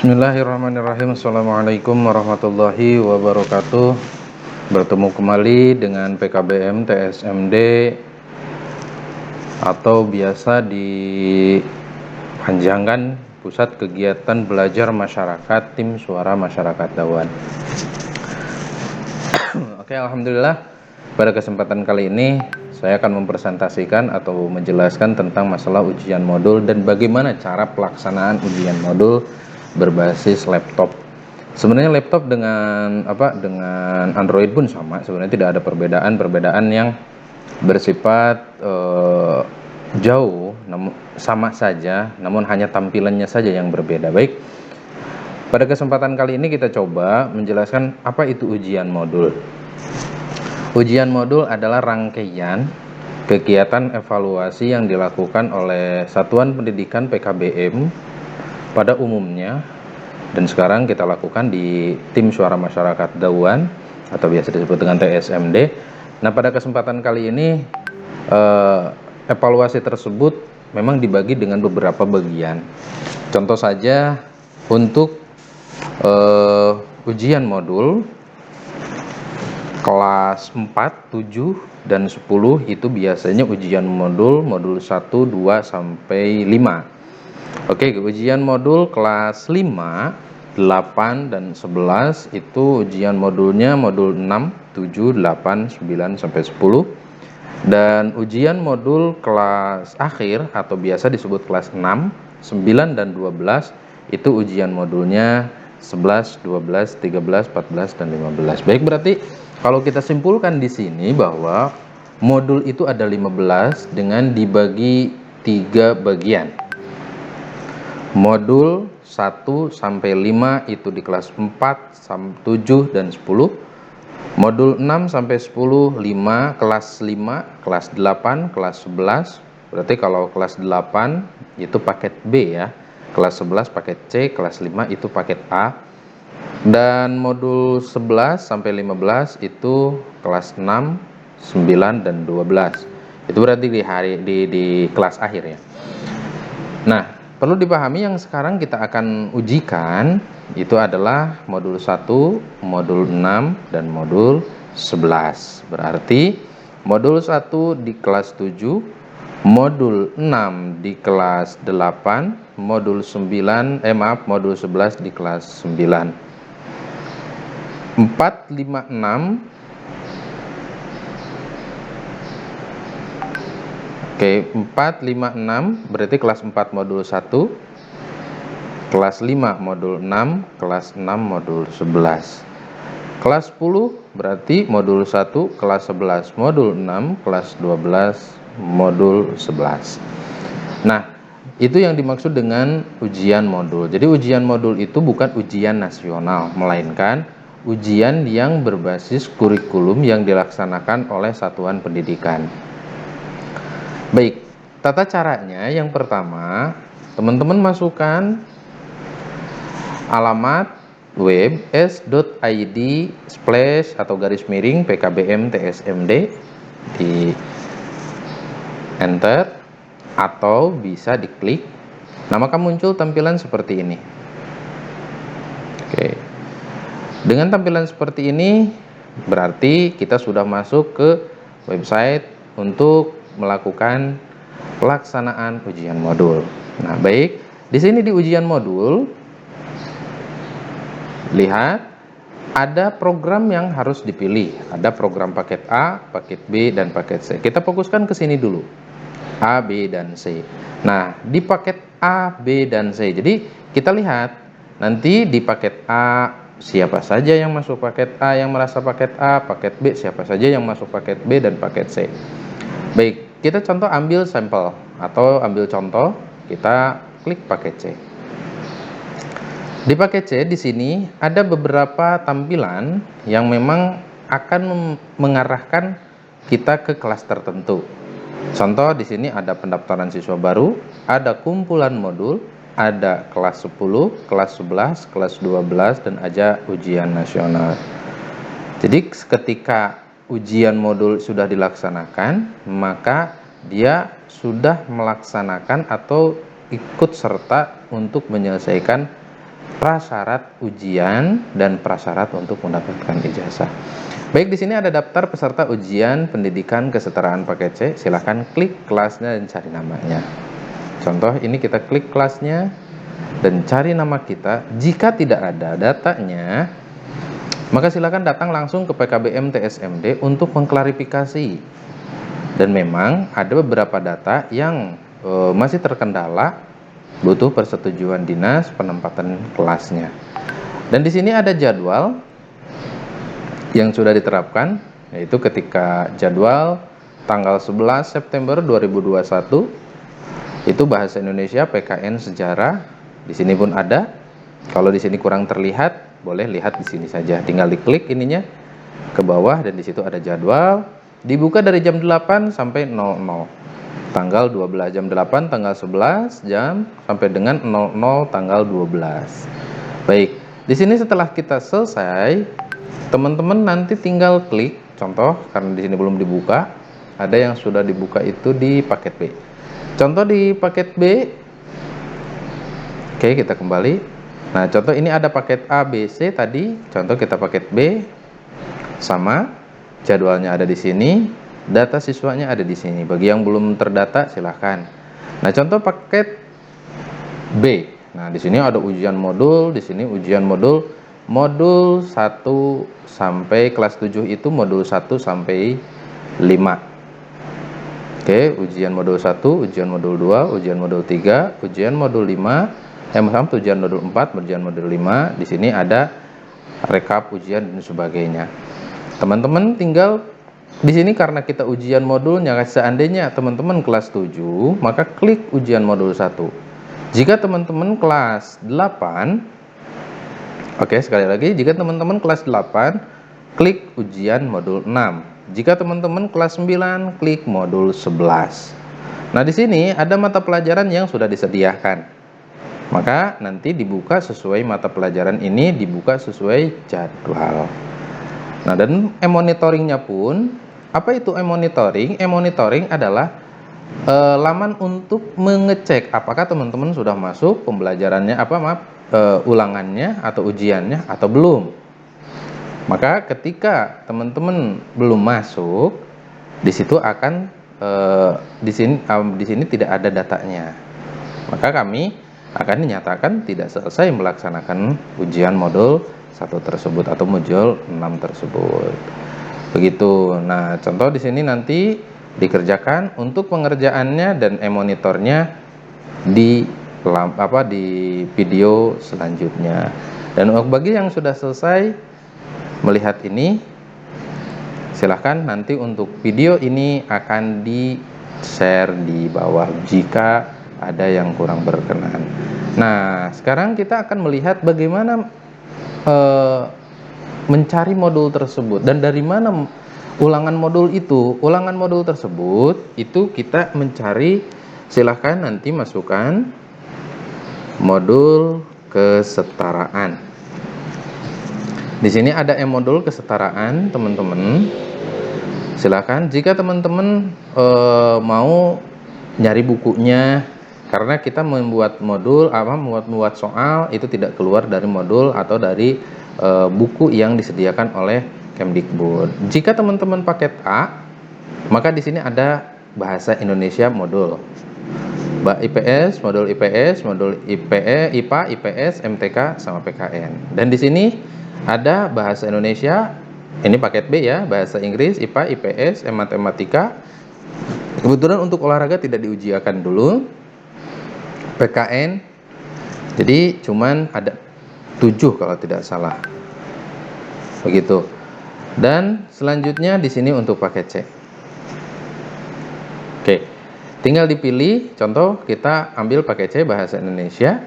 Bismillahirrahmanirrahim. Assalamualaikum warahmatullahi wabarakatuh. Bertemu kembali dengan PKBM TSMD atau biasa dipanjangkan Pusat Kegiatan Belajar Masyarakat Tim Suara Masyarakat Dawan. Oke, alhamdulillah pada kesempatan kali ini saya akan mempresentasikan atau menjelaskan tentang masalah ujian modul dan bagaimana cara pelaksanaan ujian modul berbasis laptop. Sebenarnya laptop dengan Android pun sama, sebenarnya tidak ada perbedaan yang bersifat jauh, namun sama saja, namun hanya tampilannya saja yang berbeda. Baik, pada kesempatan kali ini kita coba menjelaskan apa itu ujian modul. Ujian modul adalah rangkaian kegiatan evaluasi yang dilakukan oleh Satuan Pendidikan PKBM pada umumnya, dan sekarang kita lakukan di Tim Suara Masyarakat Dawan atau biasa disebut dengan TSMD. Nah, pada kesempatan kali ini evaluasi tersebut memang dibagi dengan beberapa bagian. Contoh saja untuk ujian modul kelas 4, 7, dan 10 itu biasanya ujian modul 1, 2, sampai 5. Oke, ujian modul kelas 5, 8, dan 11 itu ujian modulnya modul 6, 7, 8, 9, sampai 10. Dan ujian modul kelas akhir atau biasa disebut kelas 6, 9, dan 12 itu ujian modulnya 11, 12, 13, 14, dan 15. Baik, berarti kalau kita simpulkan di sini bahwa modul itu ada 15 dengan dibagi 3 bagian. Modul 1 sampai 5 itu di kelas 4, 7, dan 10. Modul 6 sampai 10, 5, kelas 5, kelas 8, kelas 11. Berarti kalau kelas 8 itu paket B ya. Kelas 11 paket C, kelas 5 itu paket A. Dan modul 11 sampai 15 itu kelas 6, 9, dan 12. Itu berarti di kelas akhir ya. Nah, perlu dipahami yang sekarang kita akan ujikan itu adalah modul 1, modul 6, dan modul 11. Berarti modul 1 di kelas 7, modul 6 di kelas 8, modul 11 di kelas 9. 4, 5, 6. Oke, 4, 5, 6 berarti kelas 4 modul 1, kelas 5 modul 6, kelas 6 modul 11. Kelas 10 berarti modul 1, kelas 11 modul 6, kelas 12 modul 11. Nah, itu yang dimaksud dengan ujian modul. Jadi ujian modul itu bukan ujian nasional, melainkan ujian yang berbasis kurikulum yang dilaksanakan oleh satuan pendidikan. Baik, tata caranya yang pertama, teman-teman masukkan alamat web s.id/pkbm_tsmd di enter atau bisa diklik. Nah, maka muncul tampilan seperti ini. Oke. Dengan tampilan seperti ini berarti kita sudah masuk ke website untuk melakukan pelaksanaan ujian modul. Nah, baik, di sini di ujian modul lihat ada program yang harus dipilih. Ada program paket A, paket B, dan paket C. Kita fokuskan ke sini dulu. A, B, dan C. Nah, di paket A, B, dan C. Jadi, kita lihat nanti di paket A siapa saja yang masuk paket A yang merasa paket A, paket B siapa saja yang masuk paket B, dan paket C. Baik, kita contoh ambil sampel atau ambil contoh, kita klik paket C. Di paket C di sini ada beberapa tampilan yang memang akan mengarahkan kita ke kelas tertentu. Contoh di sini ada pendaftaran siswa baru, ada kumpulan modul, ada kelas 10, kelas 11, kelas 12, dan ada ujian nasional. Jadi ketika ujian modul sudah dilaksanakan, maka dia sudah melaksanakan atau ikut serta untuk menyelesaikan prasyarat ujian dan prasyarat untuk mendapatkan ijazah. Baik, di sini ada daftar peserta ujian pendidikan kesetaraan paket C. Silahkan klik kelasnya dan cari namanya. Contoh, ini kita klik kelasnya dan cari nama kita. Jika tidak ada datanya, maka silakan datang langsung ke PKBM TSMD untuk mengklarifikasi. Dan memang ada beberapa data yang masih terkendala, butuh persetujuan dinas penempatan kelasnya. Dan di sini ada jadwal yang sudah diterapkan, yaitu ketika jadwal tanggal 11 September 2021 itu bahasa Indonesia, PKN, sejarah. Di sini pun ada. Kalau di sini kurang terlihat, boleh lihat di sini saja. Tinggal diklik ininya ke bawah dan di situ ada jadwal. Dibuka dari jam 8 sampai 00. Tanggal 12 jam 8, tanggal 11 jam sampai dengan 00 tanggal 12. Baik, di sini setelah kita selesai, teman-teman nanti tinggal klik. Contoh, karena di sini belum dibuka, ada yang sudah dibuka itu di paket B. Contoh di paket B. Oke, kita kembali. Nah, contoh ini ada paket A, B, C tadi. Contoh kita paket B, sama. Jadwalnya ada di sini, data siswanya ada di sini. Bagi yang belum terdata, silahkan. Nah, contoh paket B. Nah, di sini ada ujian modul, di sini ujian modul 1 sampai kelas 7 itu modul 1 sampai 5. Oke, ujian modul 1, ujian modul 2, ujian modul 3, ujian modul 5, ujian modul 4, ujian modul 5. Di sini ada rekap ujian dan sebagainya. Teman-teman tinggal di sini karena kita ujian modulnya, seandainya teman-teman kelas 7, maka klik ujian modul 1. Jika teman-teman kelas 8, oke, sekali lagi, jika teman-teman kelas 8, klik ujian modul 6. Jika teman-teman kelas 9, klik modul 11. Nah, di sini ada mata pelajaran yang sudah disediakan. Maka nanti dibuka sesuai mata pelajaran ini, dibuka sesuai jadwal. Nah, dan e-monitoringnya pun, apa itu e-monitoring? E-monitoring adalah laman untuk mengecek apakah teman-teman sudah masuk pembelajarannya, ulangannya atau ujiannya atau belum. Maka ketika teman-teman belum masuk, di situ akan di sini tidak ada datanya. Maka kami akan dinyatakan tidak selesai melaksanakan ujian modul 1 tersebut atau modul 6 tersebut. Begitu. Nah, contoh di sini nanti dikerjakan untuk pengerjaannya dan e-monitornya di video selanjutnya. Dan bagi yang sudah selesai melihat ini, silahkan nanti untuk video ini akan di-share di bawah jika ada yang kurang berkenan. Nah, sekarang kita akan melihat bagaimana mencari modul tersebut dan dari mana ulangan modul itu. Ulangan modul tersebut itu kita mencari, silahkan nanti masukkan modul kesetaraan. Di sini ada modul kesetaraan, teman-teman. Silakan jika teman-teman mau nyari bukunya, karena kita membuat modul membuat soal itu tidak keluar dari modul atau dari buku yang disediakan oleh Kemdikbud. Jika teman-teman paket A, maka di sini ada bahasa Indonesia modul IPS, modul IPS, modul IPE, IPA, IPS, MTK sama PKN. Dan di sini ada bahasa Indonesia, ini paket B ya, bahasa Inggris, IPA, IPS, matematika. Kebetulan untuk olahraga tidak diujiakan dulu. PKN, jadi cuman ada 7 kalau tidak salah. Begitu. Dan selanjutnya di sini untuk paket C. Oke. Tinggal dipilih, contoh kita ambil paket C bahasa Indonesia.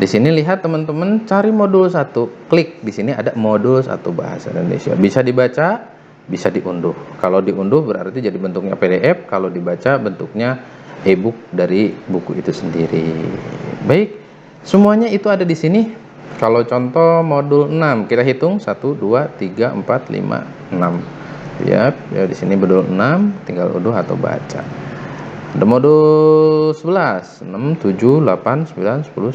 Di sini lihat teman-teman, cari modul 1, klik di sini ada modul 1 bahasa Indonesia. Bisa dibaca, bisa diunduh. Kalau diunduh berarti jadi bentuknya PDF, kalau dibaca bentuknya e-book dari buku itu sendiri. Baik, semuanya itu ada di sini. Kalau contoh modul 6, kita hitung 1 2 3 4 5 6. Ya, di sini modul 6, tinggal unduh atau baca. Ada modul 11, 6, 7, 8, 9, 10,